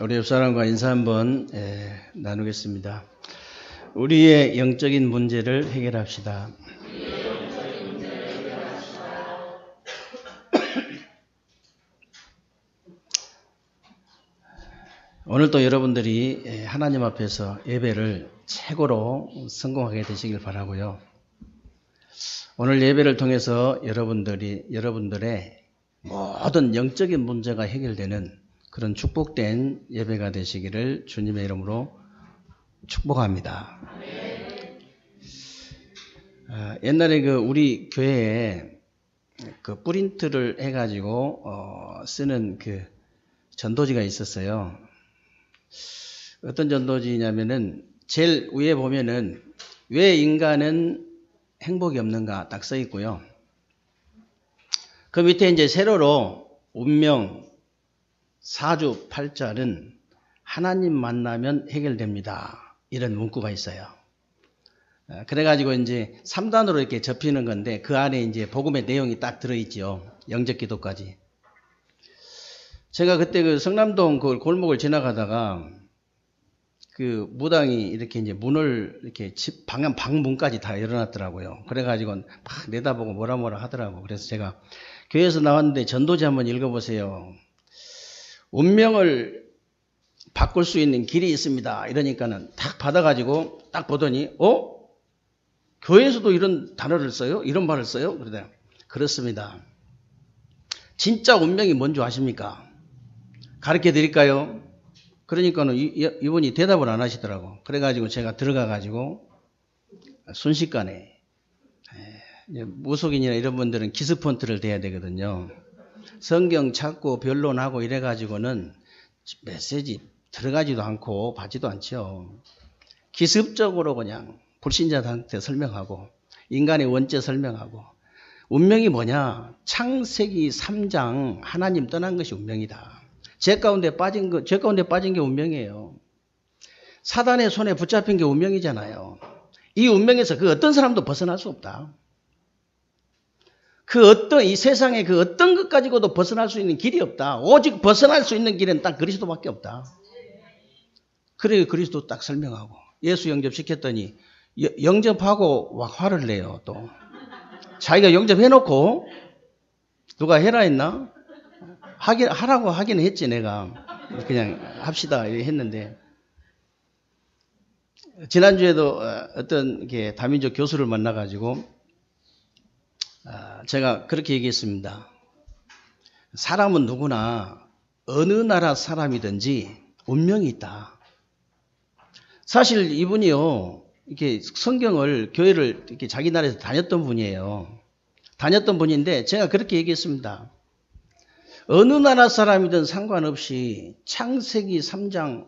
우리 옆사람과 인사 한번 나누겠습니다. 우리의 영적인 문제를 해결합시다. 오늘도 여러분들이 하나님 앞에서 예배를 최고로 성공하게 되시길 바라고요. 오늘 예배를 통해서 여러분들의 모든 영적인 문제가 해결되는 그런 축복된 예배가 되시기를 주님의 이름으로 축복합니다. 옛날에 우리 교회에 프린트를 해가지고 쓰는 전도지가 있었어요. 어떤 전도지냐면은 제일 위에 보면은 왜 인간은 행복이 없는가 딱 써 있고요. 그 밑에 이제 세로로 운명, 사주팔자는 하나님 만나면 해결됩니다. 이런 문구가 있어요. 그래가지고 이제 3단으로 이렇게 접히는 건데 그 안에 이제 복음의 내용이 딱 들어있죠. 영적 기도까지. 제가 그때 성남동 골목을 지나가다가 무당이 이렇게 이제 문을 이렇게 방문까지 다 열어놨더라고요. 그래가지고 막 내다보고 뭐라 하더라고. 그래서 제가 교회에서 나왔는데 전도지 한번 읽어보세요. 운명을 바꿀 수 있는 길이 있습니다. 이러니까는 딱 받아가지고 딱 보더니, 교회에서도 이런 단어를 써요? 이런 말을 써요? 그러다 그렇습니다. 진짜 운명이 뭔지 아십니까? 가르쳐 드릴까요? 그러니까는 이분이 대답을 안 하시더라고. 그래가지고 제가 들어가가지고 순식간에 무속인이나 이런 분들은 기스폰트를 대야 되거든요. 성경 찾고 변론하고 이래가지고는 메시지 들어가지도 않고 받지도 않죠. 기습적으로 그냥 불신자한테 설명하고 인간의 원죄 설명하고 운명이 뭐냐? 창세기 3장 하나님 떠난 것이 운명이다. 죄 가운데 빠진 게 운명이에요. 사단의 손에 붙잡힌 게 운명이잖아요. 이 운명에서 어떤 사람도 벗어날 수 없다. 이 세상에 어떤 것 가지고도 벗어날 수 있는 길이 없다. 오직 벗어날 수 있는 길은 딱 그리스도밖에 없다. 그래 그리스도 딱 설명하고 예수 영접시켰더니 영접하고 막 화를 내요. 또 자기가 영접해놓고 누가 해라 했나? 하라고 하긴 했지. 내가 그냥 합시다 했는데 지난주에도 어떤 다민족 교수를 만나가지고 제가 그렇게 얘기했습니다. 사람은 누구나 어느 나라 사람이든지 운명이 있다. 사실 이분이요, 이렇게 성경을, 교회를 이렇게 자기 나라에서 다녔던 분이에요. 다녔던 분인데 제가 그렇게 얘기했습니다. 어느 나라 사람이든 상관없이 창세기 3장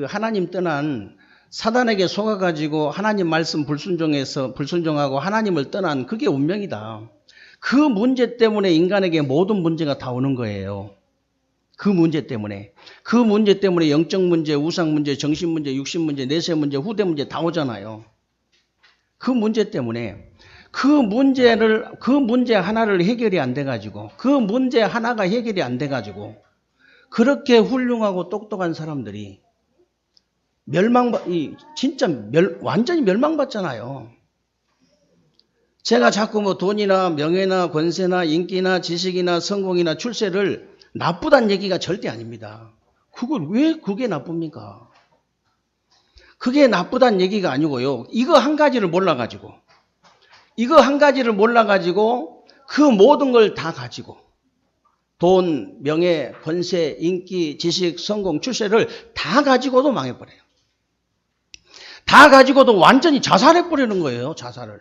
하나님 떠난 사단에게 속아가지고 하나님 말씀 불순종하고 하나님을 떠난 그게 운명이다. 그 문제 때문에 인간에게 모든 문제가 다 오는 거예요. 그 문제 때문에 영적 문제, 우상 문제, 정신 문제, 육신 문제, 내세 문제, 후대 문제 다 오잖아요. 그 문제 때문에 그 문제 하나를 해결이 안 돼가지고 그 문제 하나가 해결이 안 돼가지고 그렇게 훌륭하고 똑똑한 사람들이 완전히 멸망받잖아요. 제가 자꾸 돈이나 명예나 권세나 인기나 지식이나 성공이나 출세를 나쁘다는 얘기가 절대 아닙니다. 그게 나쁩니까? 그게 나쁘다는 얘기가 아니고요. 이거 한 가지를 몰라가지고 그 모든 걸 다 가지고 돈, 명예, 권세, 인기, 지식, 성공, 출세를 다 가지고도 망해버려요. 다 가지고도 완전히 자살해버리는 거예요. 자살을.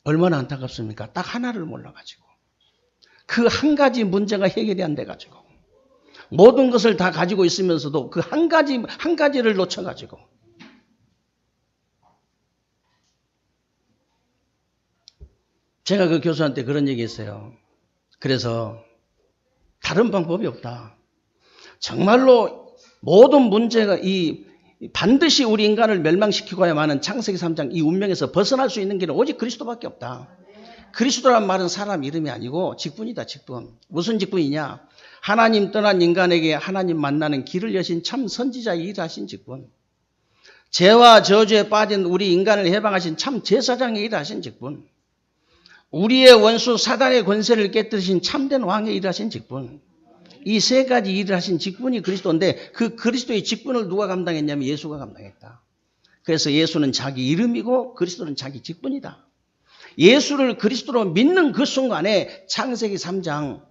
얼마나 안타깝습니까? 딱 하나를 몰라가지고 그 한 가지 문제가 해결이 안 돼가지고 모든 것을 다 가지고 있으면서도 그 한 가지를 놓쳐가지고 제가 그 교수한테 그런 얘기 했어요. 그래서 다른 방법이 없다. 정말로 모든 문제가 반드시 우리 인간을 멸망시키고야만은 창세기 3장 이 운명에서 벗어날 수 있는 길은 오직 그리스도밖에 없다. 그리스도란 말은 사람 이름이 아니고 직분이다. 직분. 무슨 직분이냐? 하나님 떠난 인간에게 하나님 만나는 길을 여신 참 선지자의 일하신 직분, 죄와 저주에 빠진 우리 인간을 해방하신 참 제사장의 일하신 직분, 우리의 원수 사단의 권세를 깨뜨리신 참된 왕의 일하신 직분, 이 세 가지 일을 하신 직분이 그리스도인데 그 그리스도의 직분을 누가 감당했냐면 예수가 감당했다. 그래서 예수는 자기 이름이고 그리스도는 자기 직분이다. 예수를 그리스도로 믿는 그 순간에 창세기 3장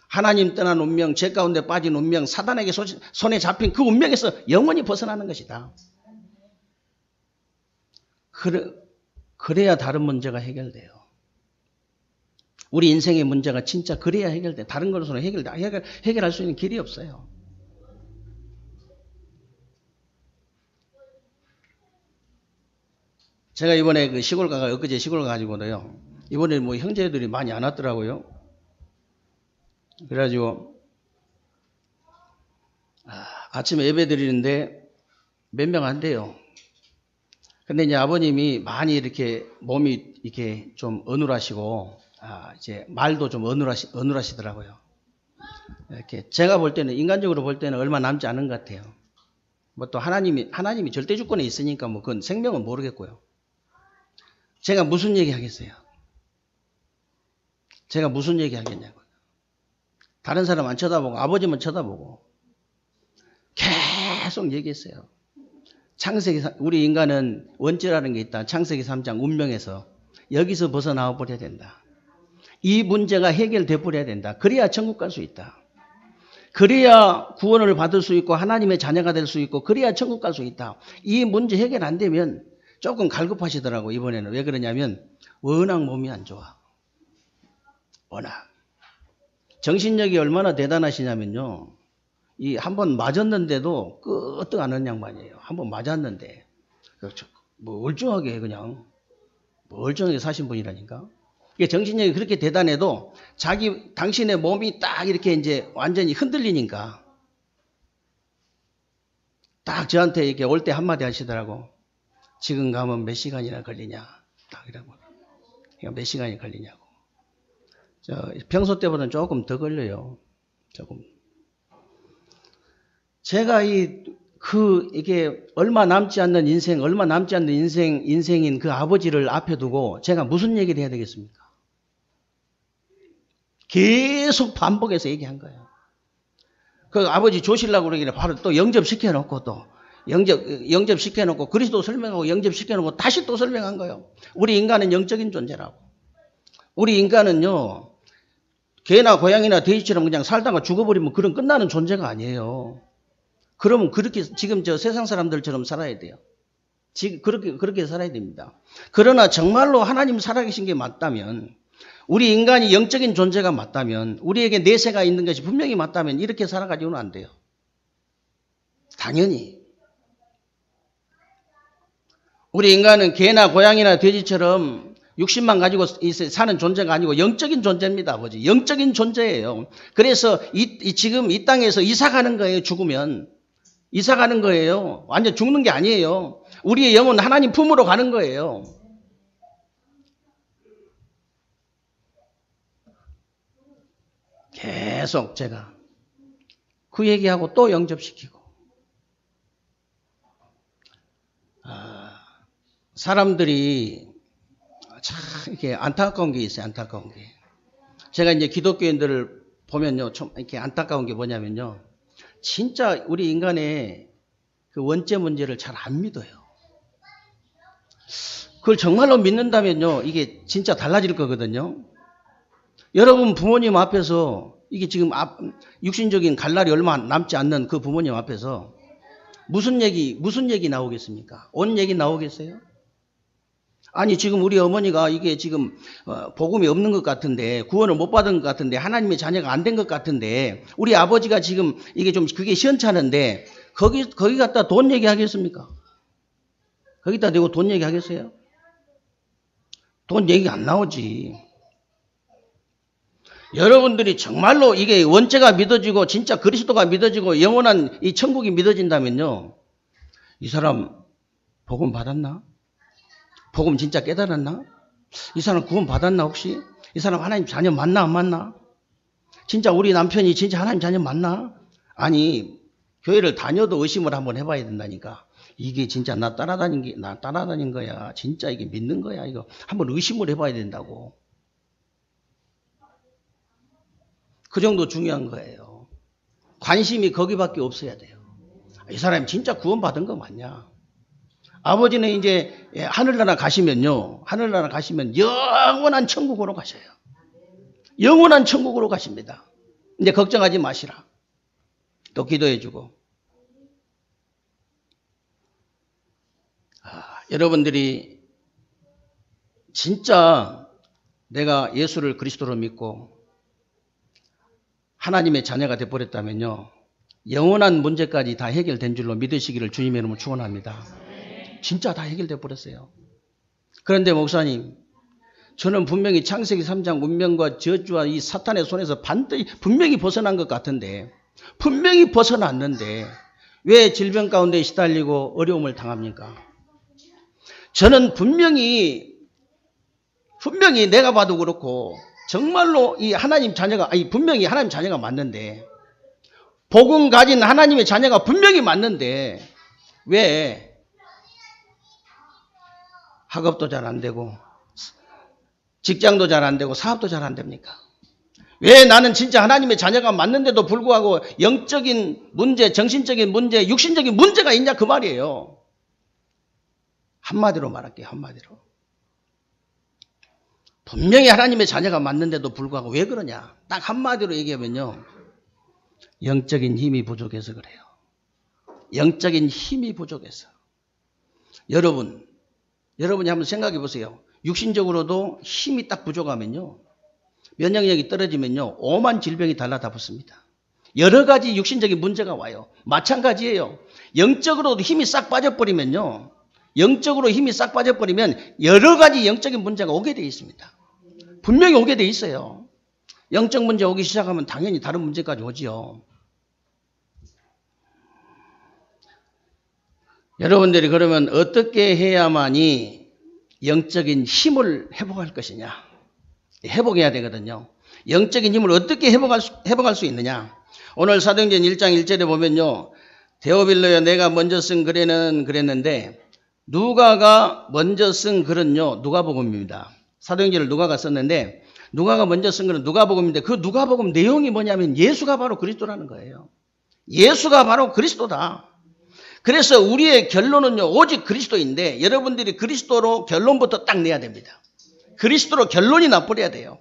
하나님 떠난 운명, 죄 가운데 빠진 운명, 사단에게 손에 잡힌 그 운명에서 영원히 벗어나는 것이다. 그래야 다른 문제가 해결돼요. 우리 인생의 문제가 진짜 그래야 해결돼. 다른 것으로는 해결할 수 있는 길이 없어요. 제가 이번에 그 엊그제 시골 가지고도요. 이번에 뭐 형제들이 많이 안 왔더라고요. 그래가지고 아침에 예배 드리는데 몇 명 안 돼요. 근데 이제 아버님이 많이 이렇게 몸이 이렇게 좀 어눌하시고 이제 말도 좀 어눌하시더라고요. 이렇게 제가 볼 때는 인간적으로 볼 때는 얼마 남지 않은 것 같아요. 뭐 또 하나님이 절대 주권에 있으니까 뭐 그건 생명은 모르겠고요. 제가 무슨 얘기 하겠어요? 제가 무슨 얘기 하겠냐고요. 다른 사람 안 쳐다보고 아버지만 쳐다보고 계속 얘기했어요. 우리 인간은 원죄라는 게 있다. 창세기 3장 운명에서 여기서 벗어나와 버려야 된다. 이 문제가 해결돼 버려야 된다. 그래야 천국 갈 수 있다. 그래야 구원을 받을 수 있고 하나님의 자녀가 될 수 있고 그래야 천국 갈 수 있다. 이 문제 해결 안 되면 조금 갈급하시더라고. 이번에는. 왜 그러냐면 워낙 몸이 안 좋아. 워낙. 정신력이 얼마나 대단하시냐면요. 이 한 번 맞았는데도 끄떡 안 하는 양반이에요. 한 번 맞았는데 뭐 멀쩡하게 그냥 멀쩡하게 사신 분이라니까. 이게 정신력이 그렇게 대단해도 당신의 몸이 딱 이렇게 이제 완전히 흔들리니까 딱 저한테 이렇게 올 때 한마디 하시더라고. 지금 가면 몇 시간이나 걸리냐. 딱 이러고. 몇 시간이 걸리냐고. 평소 때보다는 조금 더 걸려요. 조금. 제가 이게 얼마 남지 않는 인생인 그 아버지를 앞에 두고 제가 무슨 얘기를 해야 되겠습니까? 계속 반복해서 얘기한 거예요. 그 아버지 조시려고 그러길래 바로 또 영접시켜놓고 영접시켜놓고 그리스도 설명하고 영접시켜놓고 다시 또 설명한 거예요. 우리 인간은 영적인 존재라고. 우리 인간은요, 개나 고양이나 돼지처럼 그냥 살다가 죽어버리면 그런 끝나는 존재가 아니에요. 그러면 그렇게 지금 저 세상 사람들처럼 살아야 돼요. 그렇게 살아야 됩니다. 그러나 정말로 하나님 살아계신 게 맞다면, 우리 인간이 영적인 존재가 맞다면, 우리에게 내세가 있는 것이 분명히 맞다면 이렇게 살아가지고는 안 돼요. 당연히. 우리 인간은 개나 고양이나 돼지처럼 육신만 가지고 사는 존재가 아니고 영적인 존재입니다, 아버지. 영적인 존재예요. 그래서 지금 이 땅에서 이사 가는 거예요, 죽으면. 이사 가는 거예요. 완전 죽는 게 아니에요. 우리의 영은 하나님 품으로 가는 거예요. 계속 제가 그 얘기하고 또 영접시키고. 사람들이 참 이렇게 안타까운 게 있어요. 안타까운 게. 제가 이제 기독교인들을 보면요, 좀 이렇게 안타까운 게 뭐냐면요, 진짜 우리 인간의 그 원죄 문제를 잘 안 믿어요. 그걸 정말로 믿는다면요, 이게 진짜 달라질 거거든요. 여러분 부모님 앞에서 이게 지금 육신적인 갈 날이 얼마 남지 않는 그 부모님 앞에서 무슨 얘기 나오겠습니까? 온 얘기 나오겠어요? 아니 지금 우리 어머니가 이게 지금 복음이 없는 것 같은데, 구원을 못 받은 것 같은데, 하나님의 자녀가 안 된 것 같은데, 우리 아버지가 지금 이게 좀 그게 시원찮은데 거기 갖다 돈 얘기하겠습니까? 거기다 대고 돈 얘기하겠어요? 돈 얘기 안 나오지. 여러분들이 정말로 이게 원죄가 믿어지고 진짜 그리스도가 믿어지고 영원한 이 천국이 믿어진다면요, 이 사람 복음 받았나? 복음 진짜 깨달았나? 이 사람 구원 받았나 혹시? 이 사람 하나님 자녀 맞나 안 맞나? 진짜 우리 남편이 진짜 하나님 자녀 맞나? 아니, 교회를 다녀도 의심을 한번 해봐야 된다니까. 이게 진짜 나 따라다닌 거야. 진짜 이게 믿는 거야. 이거 한번 의심을 해봐야 된다고. 그 정도 중요한 거예요. 관심이 거기밖에 없어야 돼요. 이 사람이 진짜 구원받은 거 맞냐? 아버지는 이제 하늘나라 가시면 영원한 천국으로 가셔요. 영원한 천국으로 가십니다. 이제 걱정하지 마시라. 또 기도해주고. 여러분들이 진짜 내가 예수를 그리스도로 믿고 하나님의 자녀가 되어버렸다면요, 영원한 문제까지 다 해결된 줄로 믿으시기를 주님의 이름으로 축원합니다. 진짜 다 해결돼 버렸어요. 그런데 목사님, 저는 분명히 창세기 3장 운명과 저주와 이 사탄의 손에서 분명히 벗어난 것 같은데, 분명히 벗어났는데 왜 질병 가운데 시달리고 어려움을 당합니까? 저는 분명히 내가 봐도 그렇고 정말로 이 하나님 자녀가, 분명히 하나님 자녀가 맞는데, 복음 가진 하나님의 자녀가 분명히 맞는데 왜 학업도 잘 안 되고 직장도 잘 안 되고 사업도 잘 안 됩니까? 왜 나는 진짜 하나님의 자녀가 맞는데도 불구하고 영적인 문제, 정신적인 문제, 육신적인 문제가 있냐 그 말이에요. 한마디로 말할게요. 한마디로. 분명히 하나님의 자녀가 맞는데도 불구하고 왜 그러냐. 딱 한마디로 얘기하면요, 영적인 힘이 부족해서 그래요. 영적인 힘이 부족해서. 여러분이 한번 생각해 보세요. 육신적으로도 힘이 딱 부족하면요, 면역력이 떨어지면요, 오만 질병이 달라다 붙습니다. 여러 가지 육신적인 문제가 와요. 마찬가지예요. 영적으로도 힘이 싹 빠져버리면 여러 가지 영적인 문제가 오게 돼 있습니다. 분명히 오게 돼 있어요. 영적 문제 오기 시작하면 당연히 다른 문제까지 오지요. 여러분들이 그러면 어떻게 해야만이 영적인 힘을 회복할 것이냐? 회복해야 되거든요. 영적인 힘을 어떻게 회복할 수 있느냐? 오늘 사도행전 1장 1절에 보면요, 데오빌로여 내가 먼저 쓴 글에는 그랬는데, 누가가 먼저 쓴 글은요, 누가복음입니다. 사도행전을 누가가 썼는데, 누가가 먼저 쓴 글은 누가복음인데, 그 누가복음 내용이 뭐냐면 예수가 바로 그리스도라는 거예요. 예수가 바로 그리스도다. 그래서 우리의 결론은요, 오직 그리스도인데, 여러분들이 그리스도로 결론부터 딱 내야 됩니다. 그리스도로 결론이 나버려야 돼요.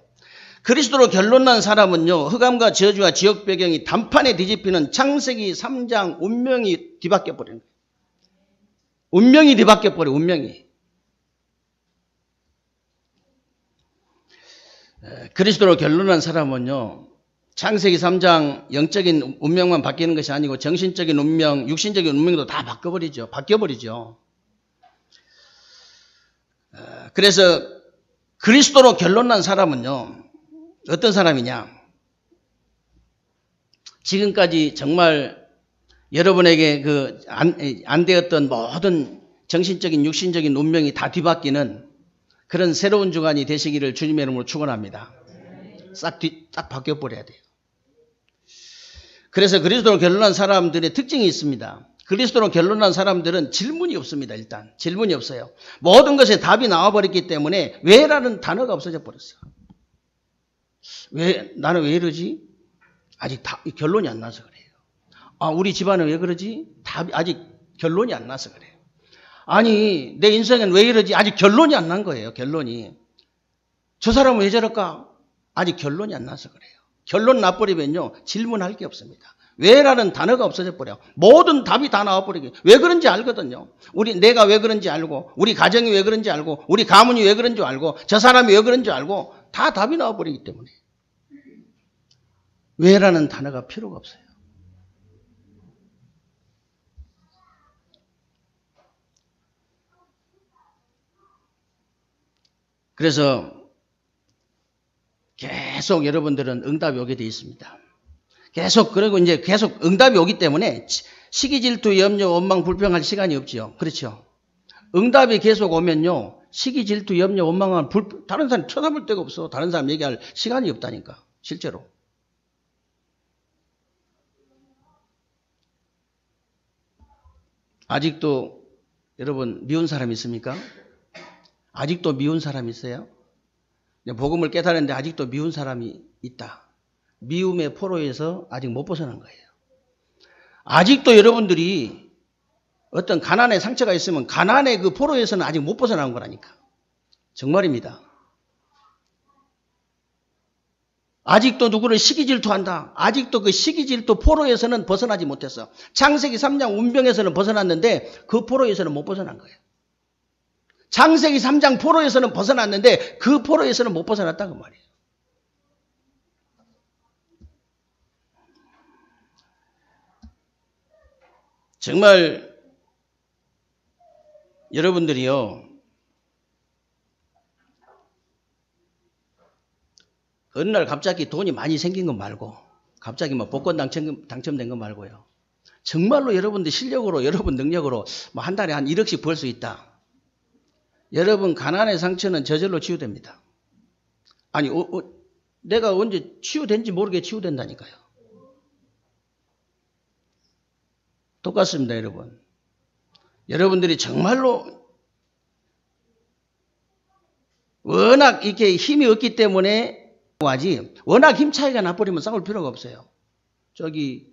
그리스도로 결론 난 사람은요, 흑암과 저주와 지옥 배경이 단판에 뒤집히는 창세기 3장 운명이 뒤바뀌어 버리는 거예요. 운명이 뒤바뀌어 버려. 운명이. 그리스도로 결론 난 사람은요, 창세기 3장 영적인 운명만 바뀌는 것이 아니고 정신적인 운명, 육신적인 운명도 다 바뀌어버리죠. 그래서 그리스도로 결론 난 사람은요, 어떤 사람이냐? 지금까지 정말 여러분에게 안 되었던 모든 정신적인, 육신적인 운명이 다 뒤바뀌는 그런 새로운 주간이 되시기를 주님의 이름으로 축원합니다. 딱 바뀌어버려야 돼요. 그래서 그리스도로 결론난 사람들의 특징이 있습니다. 그리스도로 결론난 사람들은 질문이 없습니다. 일단 질문이 없어요. 모든 것에 답이 나와버렸기 때문에 왜라는 단어가 없어져 버렸어요. 나는 왜 이러지? 아직 결론이 안 나서 그래요. 우리 집안은 왜 그러지? 답이 아직 결론이 안 나서 그래요. 아니, 내 인생은 왜 이러지? 아직 결론이 안 난 거예요. 결론이. 저 사람은 왜 저럴까? 아직 결론이 안 나서 그래요. 결론 나버리면요, 질문할 게 없습니다. 왜라는 단어가 없어져 버려요. 모든 답이 다 나와버리게. 왜 그런지 알거든요. 내가 왜 그런지 알고, 우리 가정이 왜 그런지 알고, 우리 가문이 왜 그런지 알고, 저 사람이 왜 그런지 알고, 다 답이 나와버리기 때문에. 왜라는 단어가 필요가 없어요. 그래서 계속 여러분들은 응답이 오게 돼 있습니다. 그리고 이제 계속 응답이 오기 때문에 시기, 질투, 염려, 원망, 불평할 시간이 없지요. 그렇죠. 응답이 계속 오면요, 시기, 질투, 염려, 원망, 다른 사람 쳐다볼 데가 없어. 다른 사람 얘기할 시간이 없다니까. 실제로. 아직도 여러분 미운 사람 있습니까? 아직도 미운 사람 있어요? 복음을 깨달았는데 아직도 미운 사람이 있다. 미움의 포로에서 아직 못 벗어난 거예요. 아직도 여러분들이 어떤 가난의 상처가 있으면 가난의 그 포로에서는 아직 못 벗어난 거라니까. 정말입니다. 아직도 누구를 시기질투한다. 아직도 그 시기질투 포로에서는 벗어나지 못했어. 창세기 3장 운명에서는 벗어났는데 그 포로에서는 못 벗어난 거예요. 창세기 3장 포로에서는 벗어났는데 그 포로에서는 못 벗어났다고 말이에요. 정말 여러분들이요, 어느 날 갑자기 돈이 많이 생긴 것 말고, 갑자기 뭐 복권 당첨된 것 말고요. 정말로 여러분들 실력으로, 여러분 능력으로 뭐 한 달에 한 1억씩 벌 수 있다. 여러분 가난의 상처는 저절로 치유됩니다. 아니 내가 언제 치유된지 모르게 치유된다니까요. 똑같습니다, 여러분. 여러분들이 정말로 워낙 이렇게 힘이 없기 때문에 하지, 워낙 힘 차이가 나버리면 싸울 필요가 없어요. 저기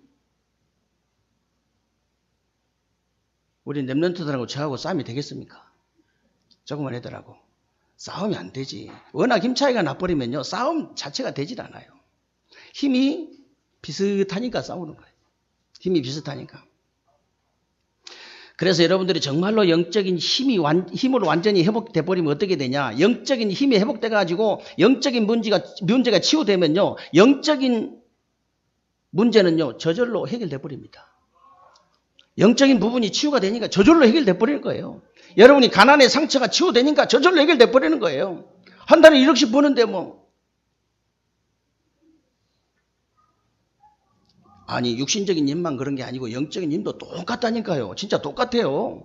우리 랩런트들하고 저하고 싸움이 되겠습니까? 조금만 하더라고. 싸움이 안 되지. 워낙 힘 차이가 나버리면요, 싸움 자체가 되질 않아요. 힘이 비슷하니까 싸우는 거예요. 힘이 비슷하니까. 그래서 여러분들이 정말로 영적인 힘으로 완전히 회복돼 버리면 어떻게 되냐? 영적인 힘이 회복돼 가지고 영적인 문제가 치유되면요, 영적인 문제는요 저절로 해결돼 버립니다. 영적인 부분이 치유가 되니까 저절로 해결돼 버릴 거예요. 여러분이 가난의 상처가 치유되니까 저절로 해결돼 버리는 거예요. 한 달에 1억씩 버는데 뭐. 아니 육신적인 힘만 그런 게 아니고 영적인 힘도 똑같다니까요. 진짜 똑같아요.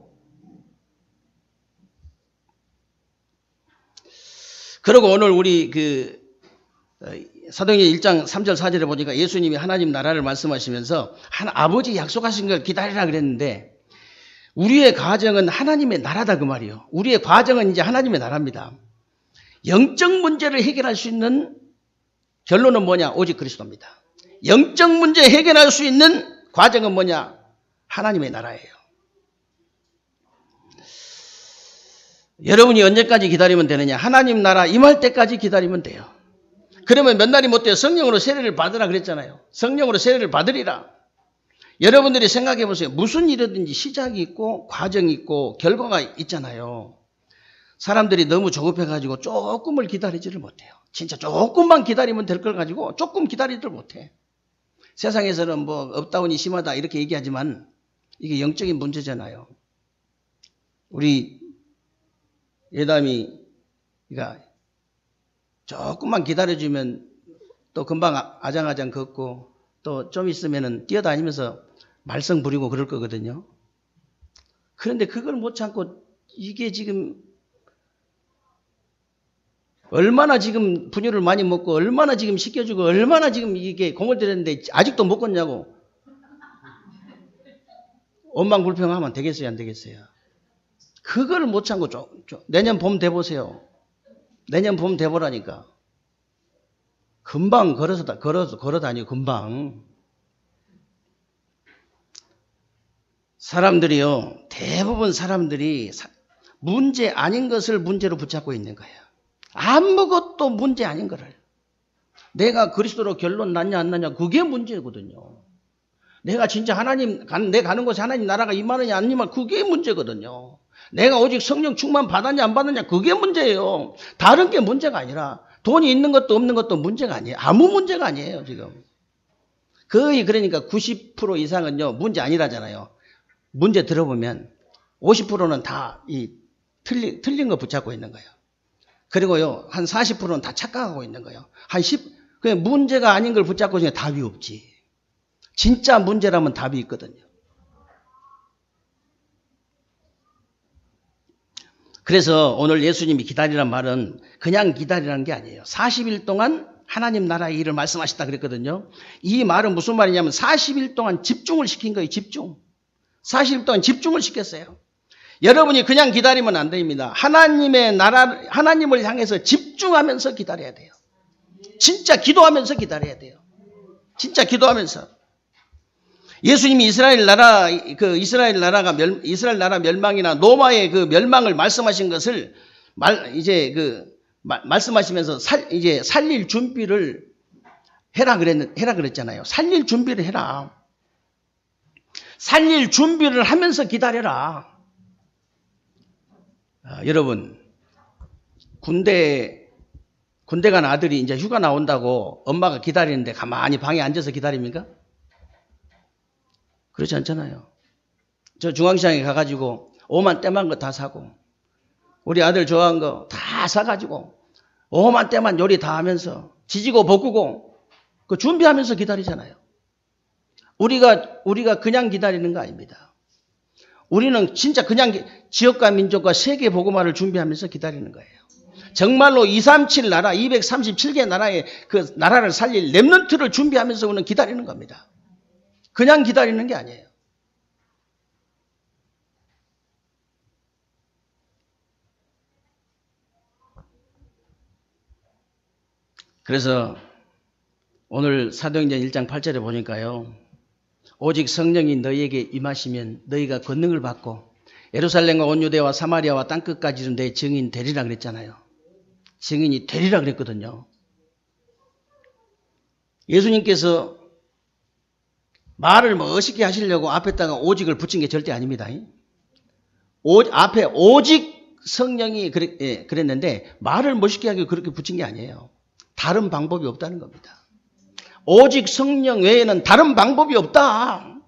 그리고 오늘 우리 사도행전 1장 3절 4절에 보니까 예수님이 하나님 나라를 말씀하시면서 아버지 약속하신 걸 기다리라 그랬는데, 우리의 과정은 하나님의 나라다 그 말이에요. 우리의 과정은 이제 하나님의 나라입니다. 영적 문제를 해결할 수 있는 결론은 뭐냐? 오직 그리스도입니다. 영적 문제 해결할 수 있는 과정은 뭐냐? 하나님의 나라예요. 여러분이 언제까지 기다리면 되느냐? 하나님 나라 임할 때까지 기다리면 돼요. 그러면 몇 날이 못 돼요. 성령으로 세례를 받으라 그랬잖아요. 성령으로 세례를 받으리라. 여러분들이 생각해 보세요. 무슨 일이든지 시작이 있고 과정이 있고 결과가 있잖아요. 사람들이 너무 조급해가지고 조금을 기다리지를 못해요. 진짜 조금만 기다리면 될 걸 가지고 조금 기다리지를 못해. 세상에서는 뭐 업다운이 심하다 이렇게 얘기하지만 이게 영적인 문제잖아요. 우리 예담이가 조금만 기다려주면 또 금방 아장아장 걷고 또 좀 있으면은 뛰어다니면서 말썽 부리고 그럴 거거든요. 그런데 그걸 못 참고 이게 지금 얼마나 지금 분유를 많이 먹고 얼마나 지금 시켜주고 얼마나 지금 이게 공을 들였는데 아직도 못 걷냐고. 원망불평하면 되겠어요, 안 되겠어요? 그걸 못 참고 내년 봄 돼보세요. 내년 봄 돼보라니까. 금방 걸어 다니고 금방. 사람들이요, 대부분 사람들이 문제 아닌 것을 문제로 붙잡고 있는 거예요. 아무것도 문제 아닌 거를. 내가 그리스도로 결론 났냐 안 났냐 그게 문제거든요. 내가 진짜 내 가는 곳에 하나님 나라가 임하느냐 안 임하느냐 그게 문제거든요. 내가 오직 성령 충만 받았냐 안 받았냐 그게 문제예요. 다른 게 문제가 아니라 돈이 있는 것도 없는 것도 문제가 아니에요. 아무 문제가 아니에요 지금. 거의 그러니까 90% 이상은요 문제 아니라잖아요. 문제 들어보면 50%는 다 틀린 거 붙잡고 있는 거예요. 그리고요 한 40%는 다 착각하고 있는 거예요. 그냥 문제가 아닌 걸 붙잡고 있으면 답이 없지. 진짜 문제라면 답이 있거든요. 그래서 오늘 예수님이 기다리란 말은 그냥 기다리라는 게 아니에요. 40일 동안 하나님 나라의 일을 말씀하셨다 그랬거든요. 이 말은 무슨 말이냐면 40일 동안 집중을 시킨 거예요. 집중. 40일 동안 집중을 시켰어요. 여러분이 그냥 기다리면 안 됩니다. 하나님의 나라, 하나님을 향해서 집중하면서 기다려야 돼요. 진짜 기도하면서 기다려야 돼요. 진짜 기도하면서. 예수님이 이스라엘 나라 멸망이나 노마의 그 멸망을 말씀하신 것을 말씀하시면서 이제 살릴 준비를 해라 그랬잖아요. 살릴 준비를 해라. 살릴 준비를 하면서 기다려라. 여러분, 군대 간 아들이 이제 휴가 나온다고 엄마가 기다리는데 가만히 방에 앉아서 기다립니까? 그렇지 않잖아요. 저 중앙시장에 가가지고 오만 때만 거 다 사고, 우리 아들 좋아하는 거 다 사가지고 오만 때만 요리 다 하면서 지지고 볶고 그 준비하면서 기다리잖아요. 우리가 그냥 기다리는 거 아닙니다. 우리는 진짜 그냥 지역과 민족과 세계 복음화를 준비하면서 기다리는 거예요. 정말로 237 나라, 237개 나라의 그 나라를 살릴 렘넌트를 준비하면서 우리는 기다리는 겁니다. 그냥 기다리는 게 아니에요. 그래서 오늘 사도행전 1장 8절에 보니까요. 오직 성령이 너희에게 임하시면 너희가 권능을 받고 예루살렘과 온 유대와 사마리아와 땅끝까지도 내 증인 되리라 그랬잖아요. 증인이 되리라 그랬거든요. 예수님께서 말을 멋있게 하시려고 앞에다가 오직을 붙인 게 절대 아닙니다. 앞에 오직 성령이 그랬는데 말을 멋있게 하기 그렇게 붙인 게 아니에요. 다른 방법이 없다는 겁니다. 오직 성령 외에는 다른 방법이 없다.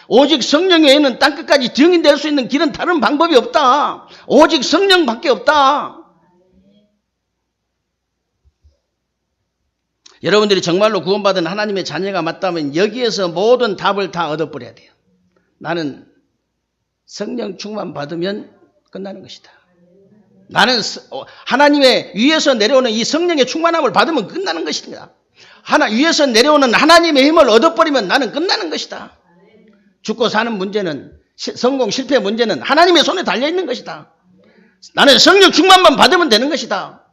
오직 성령 외에는 땅끝까지 증인될 수 있는 길은 다른 방법이 없다. 오직 성령밖에 없다. 여러분들이 정말로 구원받은 하나님의 자녀가 맞다면 여기에서 모든 답을 다 얻어버려야 돼요. 나는 성령 충만 받으면 끝나는 것이다. 나는 하나님의 위에서 내려오는 이 성령의 충만함을 받으면 끝나는 것입니다. 위에서 내려오는 하나님의 힘을 얻어버리면 나는 끝나는 것이다. 죽고 사는 문제는, 성공 실패 문제는 하나님의 손에 달려있는 것이다. 나는 성령 충만만 받으면 되는 것이다.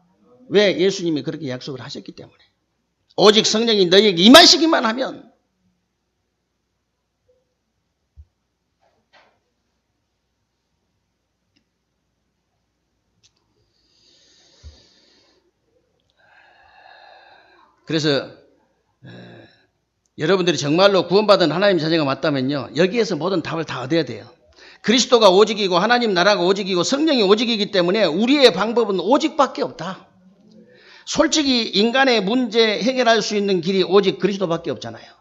왜? 예수님이 그렇게 약속을 하셨기 때문에. 오직 성령이 너희에게 임하시기만 하면. 그래서 여러분들이 정말로 구원받은 하나님 자녀가 맞다면요. 여기에서 모든 답을 다 얻어야 돼요. 그리스도가 오직이고 하나님 나라가 오직이고 성령이 오직이기 때문에 우리의 방법은 오직밖에 없다. 솔직히 인간의 문제 해결할 수 있는 길이 오직 그리스도밖에 없잖아요.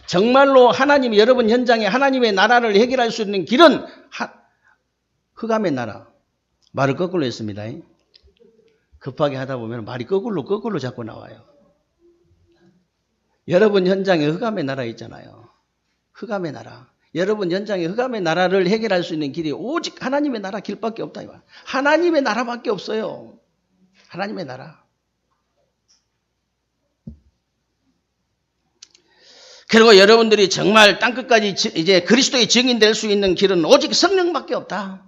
정말로 하나님 여러분 현장에 하나님의 나라를 해결할 수 있는 길은 흑암의 나라. 말을 거꾸로 했습니다. 급하게 하다 보면 말이 거꾸로 자꾸 나와요. 여러분 현장에 흑암의 나라 있잖아요. 흑암의 나라. 여러분 현장에 흑암의 나라를 해결할 수 있는 길이 오직 하나님의 나라 길밖에 없다. 하나님의 나라밖에 없어요. 하나님의 나라. 그리고 여러분들이 정말 땅끝까지 이제 그리스도의 증인 될 수 있는 길은 오직 성령밖에 없다.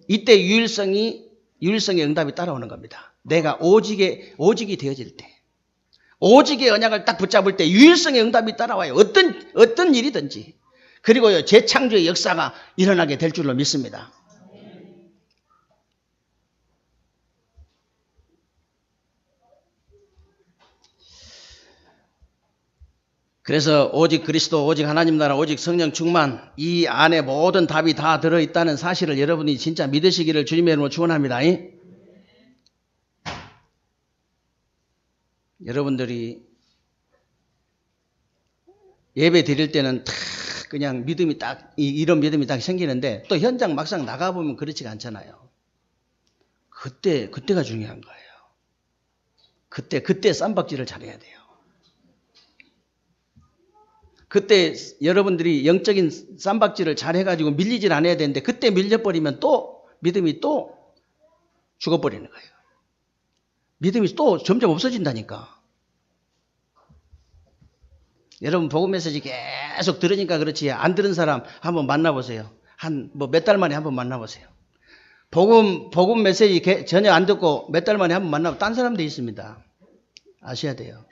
이때 유일성의 응답이 따라오는 겁니다. 내가 오직이 되어질 때. 오직의 언약을 딱 붙잡을 때 유일성의 응답이 따라와요. 어떤 일이든지. 그리고요, 재창조의 역사가 일어나게 될 줄로 믿습니다. 그래서 오직 그리스도, 오직 하나님 나라, 오직 성령 충만, 이 안에 모든 답이 다 들어있다는 사실을 여러분이 진짜 믿으시기를 주님의 이름으로 축원합니다. 여러분들이 예배 드릴 때는 탁 그냥 믿음이 딱 이런 믿음이 딱 생기는데 또 현장 막상 나가보면 그렇지가 않잖아요. 그때가 중요한 거예요. 그때 쌈박질을 잘해야 돼요. 그때 여러분들이 영적인 쌈박질을 잘해가지고 밀리질 않아야 되는데 그때 밀려버리면 또 믿음이 또 죽어버리는 거예요. 믿음이 또 점점 없어진다니까. 여러분 복음 메시지 계속 들으니까 그렇지 안 들은 사람 한번 만나보세요. 한 뭐 몇 달 만에 한번 만나보세요. 복음 메시지 전혀 안 듣고 몇 달 만에 한번 만나면 딴 사람도 있습니다. 아셔야 돼요.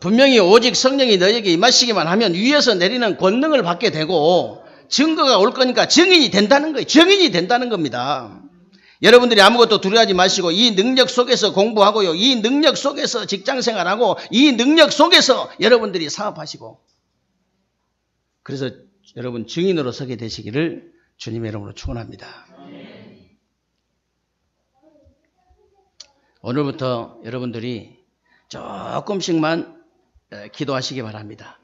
분명히 오직 성령이 너에게 임하시기만 하면 위에서 내리는 권능을 받게 되고 증거가 올 거니까 증인이 된다는 거예요. 증인이 된다는 겁니다. 여러분들이 아무것도 두려워하지 마시고 이 능력 속에서 공부하고요. 이 능력 속에서 직장생활하고 이 능력 속에서 여러분들이 사업하시고 그래서 여러분 증인으로 서게 되시기를 주님의 이름으로 축원합니다. 오늘부터 여러분들이 조금씩만 기도하시기 바랍니다.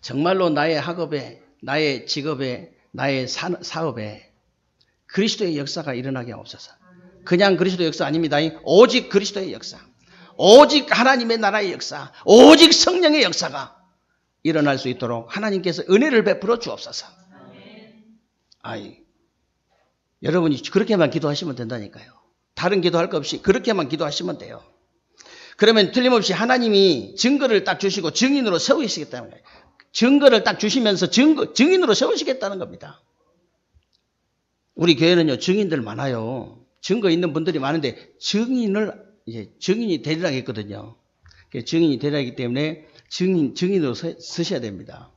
정말로 나의 학업에, 나의 직업에, 나의 사업에 그리스도의 역사가 일어나게 하옵소서. 그냥 그리스도의 역사 아닙니다. 오직 그리스도의 역사, 오직 하나님의 나라의 역사, 오직 성령의 역사가 일어날 수 있도록 하나님께서 은혜를 베풀어 주옵소서. 여러분이 그렇게만 기도하시면 된다니까요. 다른 기도할 것 없이 그렇게만 기도하시면 돼요. 그러면 틀림없이 하나님이 증거를 딱 주시고 증인으로 세우시겠다는 거예요. 증거를 딱 주시면서 증인으로 세우시겠다는 겁니다. 우리 교회는요, 증인들 많아요. 증거 있는 분들이 많은데, 증인이 되리라 했거든요. 증인이 되리라 했기 때문에 증인으로 서셔야 됩니다.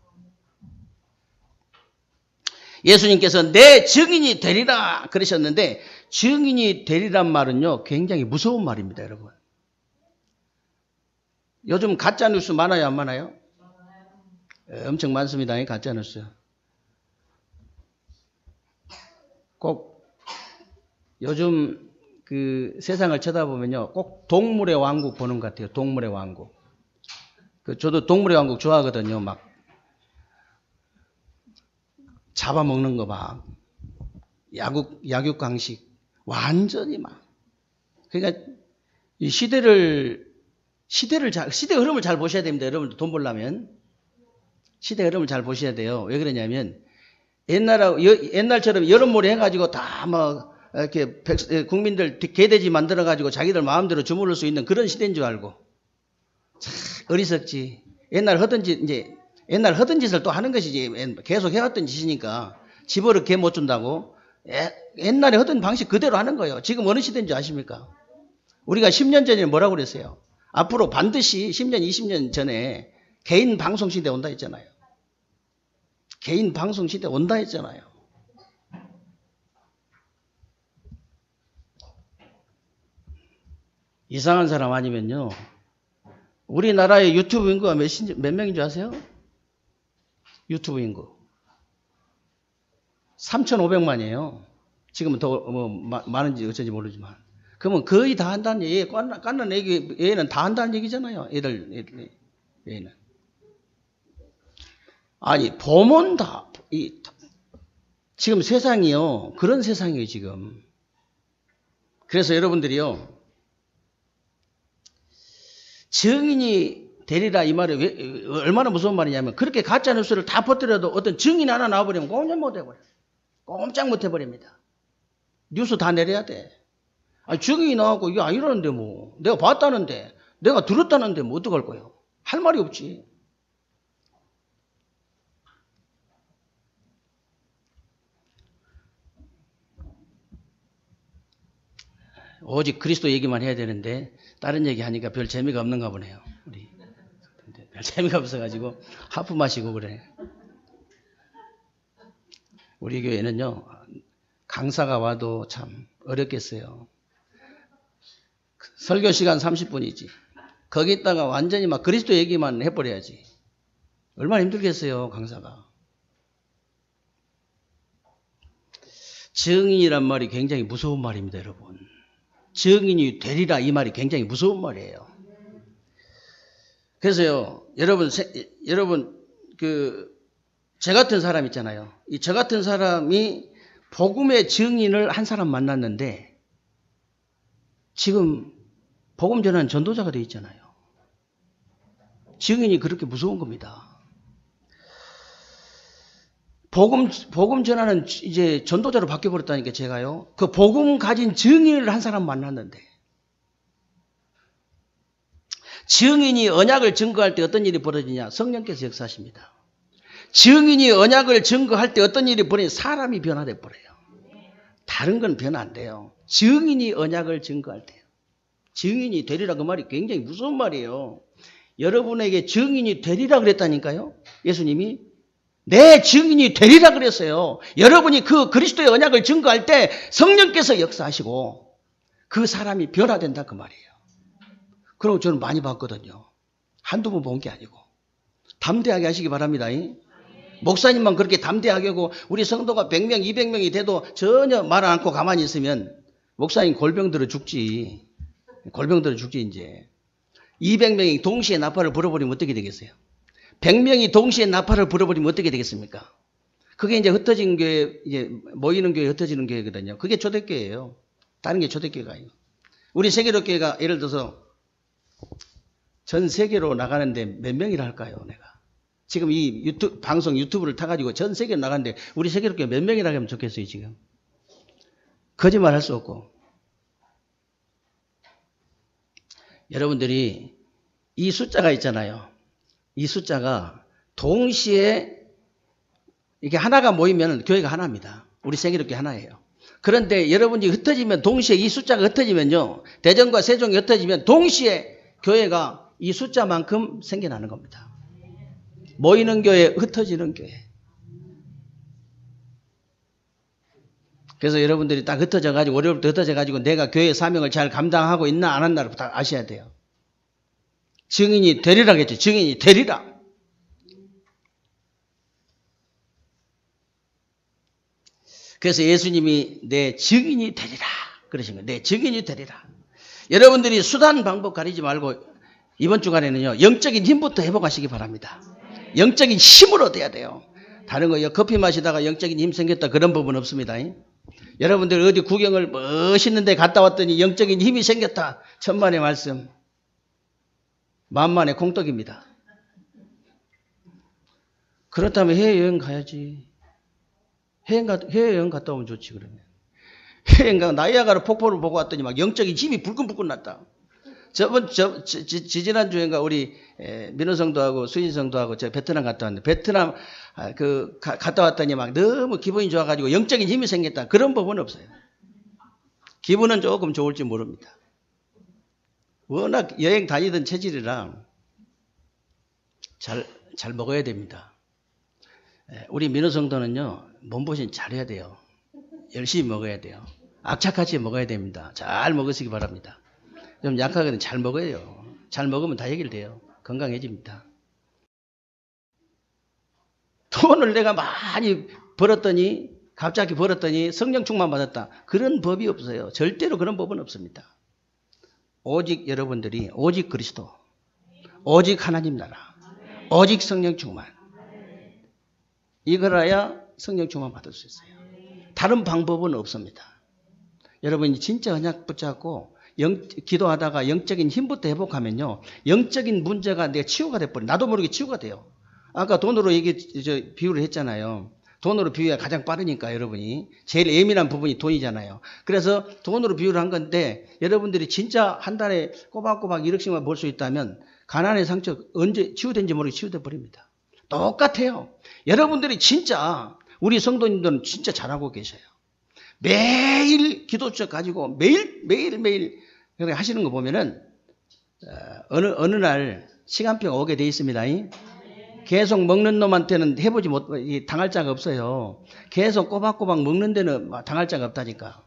예수님께서 내 증인이 되리라 그러셨는데, 증인이 되리란 말은요, 굉장히 무서운 말입니다, 여러분. 요즘 가짜뉴스 많아요, 안 많아요? 엄청 많습니다, 가짜뉴스. 꼭 요즘 그 세상을 쳐다보면요, 꼭 동물의 왕국 보는 것 같아요. 동물의 왕국. 저도 동물의 왕국 좋아하거든요. 막 잡아먹는 거 막 약육강식 완전히 막. 그러니까 이 시대 흐름을 잘 보셔야 됩니다. 여러분들 돈 벌려면 시대 흐름을 잘 보셔야 돼요. 왜 그러냐면 옛날처럼 여름몰이 해가지고 다 뭐 이렇게 국민들 개돼지 만들어가지고 자기들 마음대로 주무를 수 있는 그런 시대인 줄 알고 참 어리석지. 옛날 하던 짓을 또 하는 것이지. 계속 해왔던 짓이니까 집어를 개 못 준다고 옛날에 하던 방식 그대로 하는 거예요. 지금 어느 시대인지 아십니까? 우리가 10년 전에 뭐라고 그랬어요? 앞으로 반드시 10년, 20년 전에 개인 방송 시대 온다 했잖아요. 개인 방송 시대 온다 했잖아요. 이상한 사람 아니면요. 우리나라의 유튜브 인구가 몇 명인 줄 아세요? 유튜브 인구. 3,500만이에요. 지금은 더 많은지 어쩐지 모르지만. 그러면 거의 다 한다는 얘기, 깐난 얘는 다 한다는 얘기잖아요. 얘는. 아니, 보면 지금 세상이요. 그런 세상이에요, 지금. 그래서 여러분들이요. 증인이 되리라 이 말이 얼마나 무서운 말이냐면 그렇게 가짜 뉴스를 다 퍼뜨려도 어떤 증인 하나 나와버리면 꼼짝 못해버려요. 꼼짝 못해버립니다. 뉴스 다 내려야 돼. 증인이 나와갖고 이게 아니라는데 뭐 내가 봤다는데 내가 들었다는데 뭐 어떡할 거예요. 할 말이 없지. 오직 그리스도 얘기만 해야 되는데 다른 얘기 하니까 별 재미가 없는가 보네요. 별 재미가 없어가지고 하프 마시고 그래. 우리 교회는요. 강사가 와도 참 어렵겠어요. 설교 시간 30분이지. 거기다가 완전히 막 그리스도 얘기만 해버려야지. 얼마나 힘들겠어요, 강사가. 증인이란 말이 굉장히 무서운 말입니다, 여러분. 증인이 되리라 이 말이 굉장히 무서운 말이에요. 그래서요, 여러분 저 같은 사람 있잖아요. 저 같은 사람이 복음의 증인을 한 사람 만났는데 지금 복음 전하는 전도자가 되어 있잖아요. 증인이 그렇게 무서운 겁니다. 복음 전하는 이제 전도자로 바뀌어버렸다니까, 제가요. 그 복음 가진 증인을 한 사람 만났는데, 증인이 언약을 증거할 때 어떤 일이 벌어지냐? 성령께서 역사하십니다. 증인이 언약을 증거할 때 어떤 일이 벌어지냐? 사람이 변화돼 버려요. 다른 건 변화 안 돼요. 증인이 언약을 증거할 때요. 증인이 되리라, 그 말이 굉장히 무서운 말이에요. 여러분에게 증인이 되리라 그랬다니까요. 예수님이 내 증인이 되리라 그랬어요. 여러분이 그 그리스도의 언약을 증거할 때 성령께서 역사하시고 그 사람이 변화된다, 그 말이에요. 그리고 저는 많이 봤거든요. 한두 번 본 게 아니고. 담대하게 하시기 바랍니다. 목사님만 그렇게 담대하게 하고 우리 성도가 100명, 200명이 돼도 전혀 말 않고 가만히 있으면 목사님 골병 들어 죽지. 골병 들어 죽지 이제. 200명이 동시에 나팔을 불어버리면 어떻게 되겠어요? 100명이 동시에 나팔을 불어버리면 어떻게 되겠습니까? 그게 이제 흩어진 교회, 이제 모이는 교회, 흩어지는 교회거든요. 그게 초대교회예요. 다른 게 초대교회가 아니에요. 우리 세계로교회가 예를 들어서 전 세계로 나가는데 몇 명이라 할까요, 내가? 지금 이 방송 유튜브를 타가지고 전 세계로 나가는데 우리 세계로교회 몇 명이라 하면 좋겠어요, 지금? 거짓말 할 수 없고. 여러분들이 이 숫자가 있잖아요. 이 숫자가 동시에 이게 하나가 모이면 교회가 하나입니다. 우리 세계로교회 하나예요. 그런데 여러분이 흩어지면 동시에 이 숫자가 흩어지면요. 대전과 세종이 흩어지면 동시에 교회가 이 숫자만큼 생겨나는 겁니다. 모이는 교회, 흩어지는 교회. 그래서 여러분들이 딱 흩어져가지고 월요일부터 흩어져가지고 내가 교회 사명을 잘 감당하고 있나 안 한나를 다 아셔야 돼요. 증인이 되리라겠죠. 증인이 되리라. 그래서 예수님이 내 증인이 되리라 그러신 거예요. 내 증인이 되리라. 여러분들이 수단 방법 가리지 말고 이번 주간에는요. 영적인 힘부터 회복하시기 바랍니다. 영적인 힘을 얻어야 돼요. 다른 거요. 커피 마시다가 영적인 힘 생겼다 그런 법은 없습니다. 여러분들 어디 구경을 멋있는 데 갔다 왔더니 영적인 힘이 생겼다. 천만의 말씀. 만만의 콩떡입니다. 그렇다면 해외여행 가야지. 해외여행 갔다 오면 좋지, 그러면. 해외여행 가 나이아가라 폭포를 보고 왔더니 막 영적인 힘이 불끈불끈 났다. 지지난주엔가 우리 민호성도하고 수인성도하고 저 베트남 갔다 왔는데 베트남 갔다 왔더니 막 너무 기분이 좋아가지고 영적인 힘이 생겼다. 그런 법은 없어요. 기분은 조금 좋을지 모릅니다. 워낙 여행 다니던 체질이라 잘 먹어야 됩니다. 우리 민호성도는요, 몸보신 잘해야 돼요. 열심히 먹어야 돼요. 악착같이 먹어야 됩니다. 잘 먹으시기 바랍니다. 좀 약하거든 잘 먹어요. 잘 먹으면 다 해결돼요. 건강해집니다. 돈을 내가 많이 벌었더니 갑자기 벌었더니 성령 충만 받았다. 그런 법이 없어요. 절대로 그런 법은 없습니다. 오직 여러분들이 오직 그리스도, 오직 하나님 나라, 오직 성령 충만. 이거라야 성령 충만 받을 수 있어요. 다른 방법은 없습니다. 여러분이 진짜 언약 붙잡고 기도하다가 영적인 힘부터 회복하면요. 영적인 문제가 내가 치유가 돼버려요. 나도 모르게 치유가 돼요. 아까 돈으로 비유를 했잖아요. 돈으로 비유가 가장 빠르니까 여러분이. 제일 예민한 부분이 돈이잖아요. 그래서 돈으로 비유를 한 건데 여러분들이 진짜 한 달에 꼬박꼬박 1억씩만 벌 수 있다면 가난의 상처 언제 치유된지 모르게 치유돼 버립니다. 똑같아요. 여러분들이 진짜 우리 성도님들은 진짜 잘하고 계셔요. 매일 기도책 가지고 매일 하시는 거 보면은 어느 날 시간표가 오게 돼 있습니다. 계속 먹는 놈한테는 해보지 못 당할 자가 없어요. 계속 꼬박꼬박 먹는 데는 당할 자가 없다니까.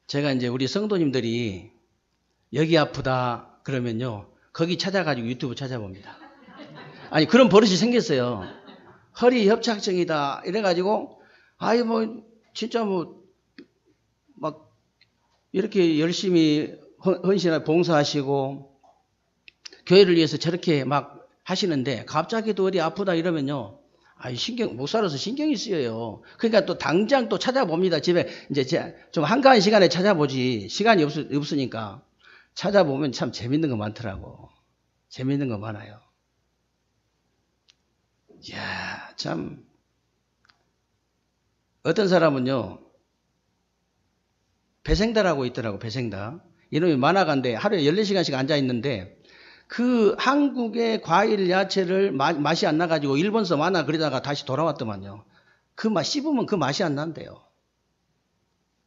제가 이제 우리 성도님들이 여기 아프다 그러면요. 거기 찾아가지고 유튜브 찾아봅니다. 아니 그런 버릇이 생겼어요. 허리 협착증이다 이래가지고 진짜 막 이렇게 열심히 헌신하고 봉사하시고 교회를 위해서 저렇게 막 하시는데 갑자기 또 어디 아프다 이러면요. 못 살아서 신경이 쓰여요. 그러니까 또 당장 또 찾아봅니다. 집에 이제 좀 한가한 시간에 찾아보지. 시간이 없으니까. 찾아보면 참 재밌는 거 많더라고. 재밌는 거 많아요. 이야, 참. 어떤 사람은요, 배생다라고 있더라고, 배생다. 이놈이 만화가인데 하루에 14시간씩 앉아있는데, 그 한국의 과일, 야채를 맛이 안 나가지고 일본서 만화 그리다가 다시 돌아왔더만요. 그 맛 씹으면 그 맛이 안 난대요.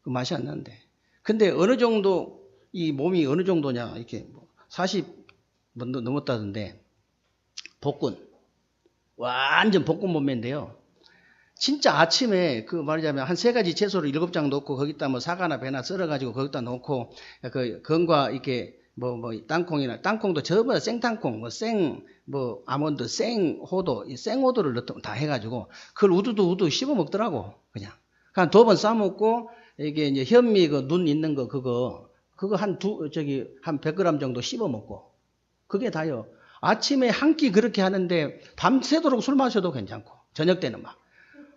그 맛이 안 난대. 근데 어느 정도, 이 몸이 어느 정도냐, 이렇게 40 넘었다던데, 복근. 완전 복근 몸매인데요. 진짜 아침에 그 말하자면 한 3가지 채소를 7장 넣고 거기다 뭐 사과나 배나 썰어가지고 거기다 넣고 그 건과 이렇게 땅콩도 저보다 생땅콩, 아몬드, 생호도, 이 생호도를 넣고 다 해가지고 그걸 우두 씹어 먹더라고, 그냥. 한 2번 싸먹고 이게 이제 현미 눈 있는 거 그거 한 100g 정도 씹어 먹고 그게 다요. 아침에 한 끼 그렇게 하는데 밤새도록 술 마셔도 괜찮고 저녁 때는 막.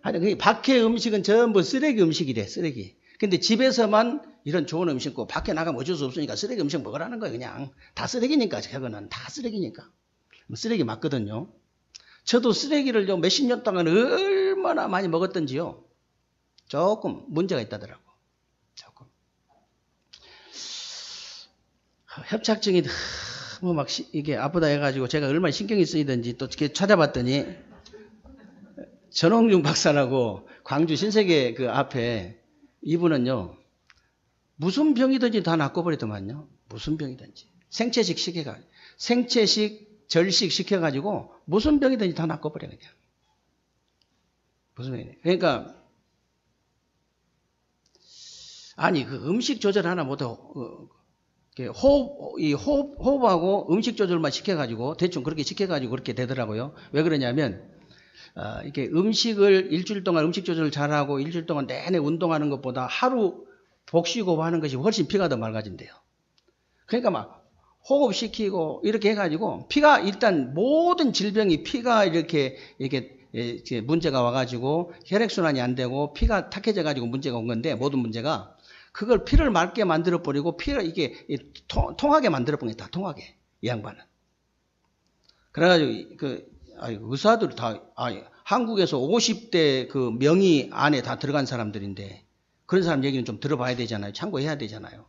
하여튼 밖에 음식은 전부 쓰레기 음식이래, 쓰레기. 근데 집에서만 이런 좋은 음식 먹고 밖에 나가면 어쩔 수 없으니까 쓰레기 음식 먹으라는 거예요, 그냥. 다 쓰레기니까, 저거는. 다 쓰레기니까. 쓰레기 맞거든요. 저도 쓰레기를 몇십 년 동안 얼마나 많이 먹었던지요. 조금 문제가 있다더라고. 조금. 협착증이 너무 막 이게 아프다 해가지고 제가 얼마나 신경이 쓰이던지 또 이렇게 찾아봤더니 전홍중 박사라고 광주 신세계 그 앞에 이분은요, 무슨 병이든지 다 낚아버리더만요. 무슨 병이든지. 생채식, 절식 시켜가지고 무슨 병이든지 다 낚아버려, 그냥. 무슨 병이냐. 그러니까, 아니, 그 음식 조절 하나 못하고, 호흡하고 음식 조절만 시켜가지고, 대충 그렇게 시켜가지고 그렇게 되더라고요. 왜 그러냐면, 이렇게 음식을 일주일 동안 음식 조절을 잘하고 일주일 동안 내내 운동하는 것보다 하루 복식호흡 하는 것이 훨씬 피가 더 맑아진대요. 그러니까 막 호흡시키고 이렇게 해가지고 피가 일단 모든 질병이 피가 이렇게 문제가 와가지고 혈액순환이 안 되고 피가 탁해져가지고 문제가 온 건데 모든 문제가 그걸 피를 맑게 만들어버리고 피를 이게 통하게 만들어버리겠다. 통하게. 이 양반은. 그래가지고 의사들 다, 한국에서 50대 그 명의 안에 다 들어간 사람들인데, 그런 사람 얘기는 좀 들어봐야 되잖아요. 참고해야 되잖아요.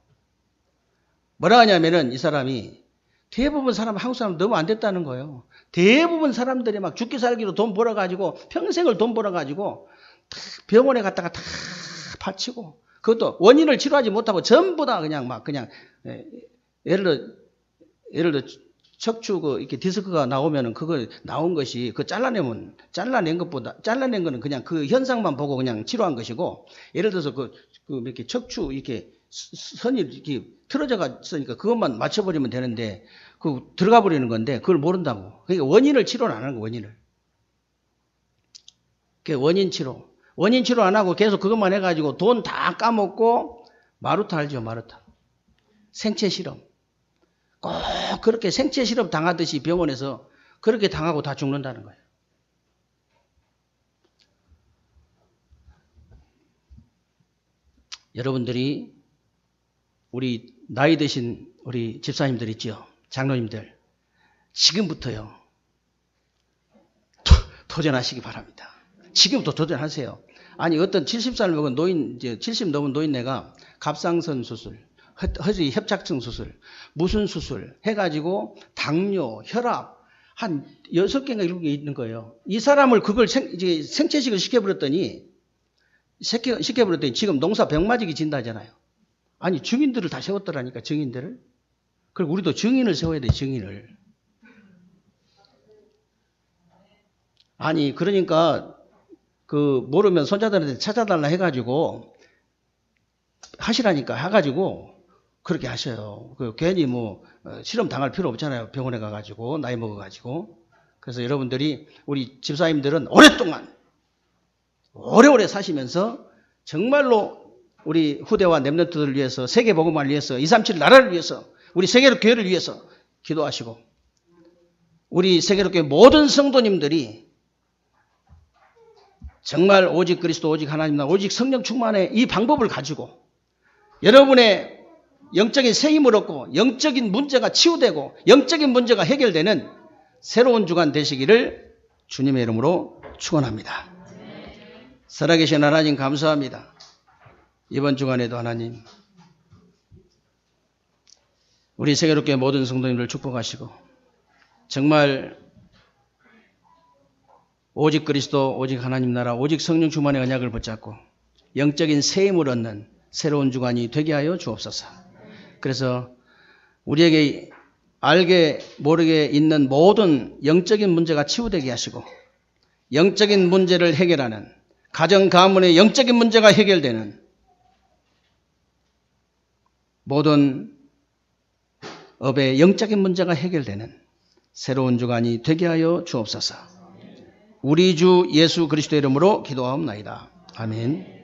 뭐라 하냐면은 이 사람이 대부분 한국 사람 너무 안 됐다는 거예요. 대부분 사람들이 막 죽기 살기로 돈 벌어가지고, 평생을 돈 벌어가지고, 병원에 갔다가 다 파치고, 그것도 원인을 치료하지 못하고 전부 다 그냥 예를 들어, 척추 이렇게 디스크가 나오면은 그걸 나온 것이 잘라낸 거는 그냥 그 현상만 보고 그냥 치료한 것이고, 예를 들어서 이렇게 척추 이렇게 선이 이렇게 틀어져 갔으니까 그것만 맞춰버리면 되는데, 들어가 버리는 건데, 그걸 모른다고. 그러니까 원인을 치료를 안 하는 거, 원인을. 원인 치료. 원인 치료 안 하고 계속 그것만 해가지고 돈 다 까먹고, 마루타 알죠, 마루타. 생체 실험. 꼭 그렇게 생체 실험 당하듯이 병원에서 그렇게 당하고 다 죽는다는 거예요. 여러분들이 우리 나이 드신 우리 집사님들 있죠? 장로님들. 지금부터요. 도전하시기 바랍니다. 지금부터 도전하세요. 아니 어떤 70살 먹은 노인, 이제 70 넘은 노인네가 갑상선 수술, 허리 협착증 수술, 무슨 수술 해가지고 당뇨, 혈압 한 6개인가 7개 있는 거예요. 이 사람을 그걸 생체식을 시켜버렸더니 지금 농사 병맞이기 진다잖아요. 아니 증인들을 다 세웠더라니까, 증인들을. 그리고 우리도 증인을 세워야 돼, 증인을. 아니 그러니까 모르면 손자들한테 찾아달라 해가지고 하시라니까 해가지고 그렇게 하셔요. 괜히 실험 당할 필요 없잖아요. 병원에 가가지고 나이 먹어가지고. 그래서 여러분들이 우리 집사님들은 오랫동안 오래오래 사시면서 정말로 우리 후대와 렘넌트들을 위해서, 세계 복음화를 위해서, 237 나라를 위해서, 우리 세계로 교회를 위해서 기도하시고, 우리 세계로 교회 모든 성도님들이 정말 오직 그리스도, 오직 하나님나, 오직 성령 충만의 이 방법을 가지고 여러분의 영적인 새 힘을 얻고 영적인 문제가 치유되고 영적인 문제가 해결되는 새로운 주간 되시기를 주님의 이름으로 축원합니다. 살아계신 하나님 감사합니다. 이번 주간에도 하나님 우리 세계롭게 모든 성도님들 축복하시고 정말 오직 그리스도, 오직 하나님 나라, 오직 성령 충만의 언약을 붙잡고 영적인 새 힘을 얻는 새로운 주간이 되게 하여 주옵소서. 그래서 우리에게 알게 모르게 있는 모든 영적인 문제가 치유되게 하시고 영적인 문제를 해결하는 가정 가문의 영적인 문제가 해결되는 모든 업의 영적인 문제가 해결되는 새로운 주간이 되게 하여 주옵소서. 우리 주 예수 그리스도의 이름으로 기도하옵나이다. 아멘.